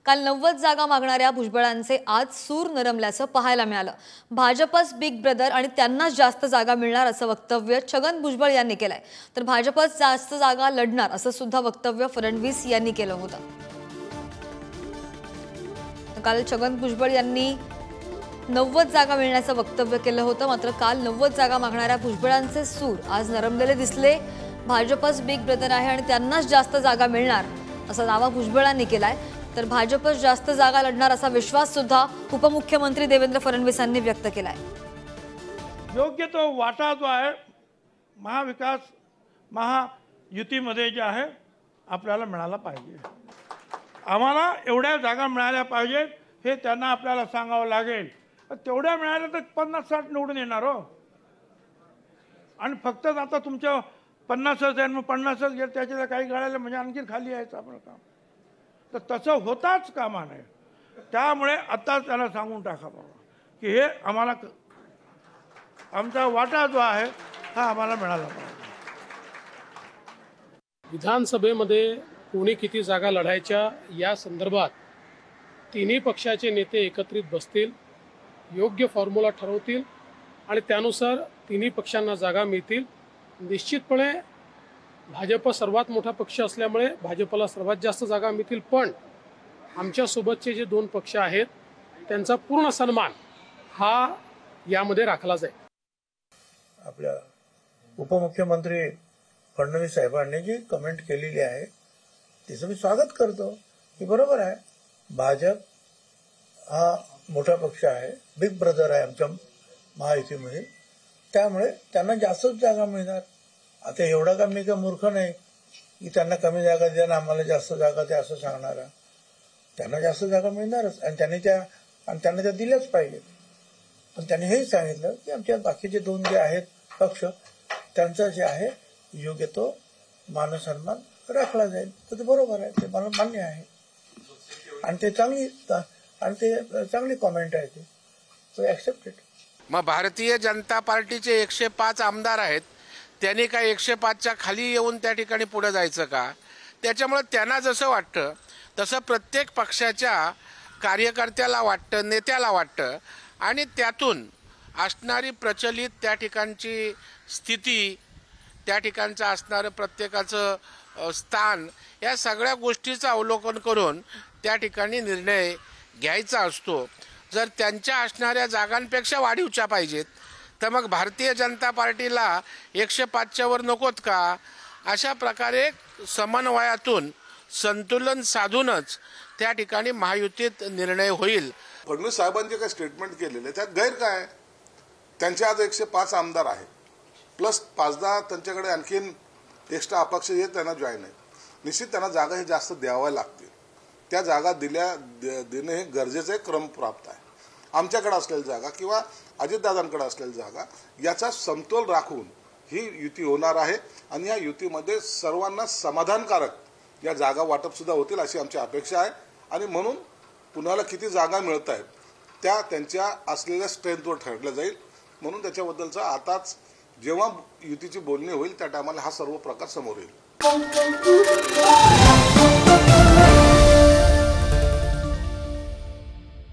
काल 90 जागा मागणाऱ्या भुजबळांचे आज सूर नरमल्याचं पाहायला मिळालं। भाजपच बिग ब्रदर आणि त्यांनाच जास्त जागा मिळणार असं वक्तव्य छगन भुजबळ यांनी केलंय, तर भाजपच जास्त जागा लढणार असं सुद्धा वक्तव्य फडणवीस यांनी केलं होतं। काल छगन भुजबळ यांनी 90 जागा मिळण्याचं वक्तव्य केलं होतं, मात्र काल 90 जागा मागणाऱ्या भुजबळांचे सूर आज नरमलेले दिसले। भाजपच बिग ब्रदर आहे आणि त्यांनाच जास्त जागा मिळणार असा दावा भुजबळांनी केलाय, तर भाजपच जास्त जागा लढणार असा विश्वास सुद्धा उपमुख्यमंत्री देवेंद्र फडणवीस यांनी व्यक्त केलाय। योग्य तो वाटा जो आहे महाविकास महायुतीमध्ये जे आहे आपल्याला मिळाला पाहिजे। आम्हाला एवढ्या जागा मिळाल्या पाहिजेत हे त्यांना आपल्याला सांगावं लागेल। तेवढ्या मिळाल्या तर 50-60 निवडून येणार हो, आणि फक्त आता तुमच्या 50च आहे मग 50च गेलं त्याच्याला काही गाळायला म्हणजे आणखी खाली यायचं आपलं काम, तर तसं होताच कामा नये। त्यामुळे आता त्यांना सांगून टाका बाबा की हे आम्हाला आमचा वाटा जो आहे हा आम्हाला मिळाला पाहिजे। विधानसभेमध्ये कोणी किती जागा लढायच्या या संदर्भात तिन्ही पक्षाचे नेते एकत्रित बसतील, योग्य फॉर्म्युला ठरवतील आणि त्यानुसार तिन्ही पक्षांना जागा मिळतील। निश्चितपणे भाजप सर्वात मोठा पक्ष असल्यामुळे भाजपला सर्वात जास्त जागा मिळतील, पण आमच्या सोबतचे जे दोन पक्ष आहेत त्यांचा पूर्ण सन्मान हा यामध्ये राखला जाईल। आपल्या उपमुख्यमंत्री फडणवीस साहेबांनी जी कमेंट केलेली आहे तिचं मी स्वागत करतो की बरोबर आहे, भाजप हा मोठा पक्ष आहे, बिग ब्रदर आहे आमच्या महायुतीमध्ये, त्यामुळे त्यांना जास्तच जागा मिळणार। आता एवढा का मी काय मूर्ख नाही की त्यांना कमी जागा द्या ना आम्हाला जास्त जागा द्या असं सांगणार। त्यांना जास्त जागा मिळणारच आणि त्यांना त्या दिल्याच पाहिजेत। पण त्यांनी हेही सांगितलं की आमच्या बाकीचे दोन जे आहेत पक्ष त्यांचा जे आहे योग्य तो मानसन्मान राखला जाईल, तर ते बरोबर आहे, ते मला मान्य आहे आणि ते चांगली कॉमेंट आहे, ते ऍक्सेप्टेड। मग भारतीय जनता पार्टीचे 105 आमदार आहेत, त्यांनी काय 105च्या खाली येऊन त्या ठिकाणी पुढे जायचं का? त्याच्यामुळे त्यांना जसं वाटतं तसं प्रत्येक पक्षाच्या कार्यकर्त्याला वाटतं, नेत्याला वाटतं आणि त्यातून असणारी प्रचलित त्या ठिकाणची स्थिती, त्या ठिकाणचं असणारं प्रत्येकाचं स्थान, या सगळ्या गोष्टीचं अवलोकन करून त्या ठिकाणी निर्णय घ्यायचा असतो। जर त्यांच्या असणाऱ्या जागांपेक्षा वाढीवच्या पाहिजेत तर मग भारतीय जनता पार्टीला 105च्या वर नकोत का? अशा प्रकारे समन्वयातून संतुलन साधूनच त्या ठिकाणी महायुतीत निर्णय होईल। फडणवीस साहेबांनी जे काही स्टेटमेंट केलेले त्यात गैर काय? त्यांचे आज 105 आमदार आहेत, प्लस 5-10 त्यांच्याकडे आणखीन एक्स्ट्रा अपक्ष जे त्यांना जॉईन आहे। निश्चित त्यांना जागा हे जास्त द्याव्या लागतील, त्या जागा देणे हे गरजेचं आहे, क्रमप्राप्त आहे। आमच्याकडे असलेली जागा किंवा अजितदादांकडे असलेली जागा याचा समतोल राखून ही युती होणार आहे आणि या युतीमध्ये सर्वांना समाधानकारक या जागा वाटप सुद्धा होतील अशी आमची अपेक्षा आहे। आणि म्हणून कुणाला किती जागा मिळत आहेत त्या त्यांच्या असलेल्या स्ट्रेंथवर ठरलं जाईल। म्हणून त्याच्याबद्दलचा आताच जेव्हा युतीची बोलणी होईल त्या टायमाला हा सर्व प्रकार समोर येईल।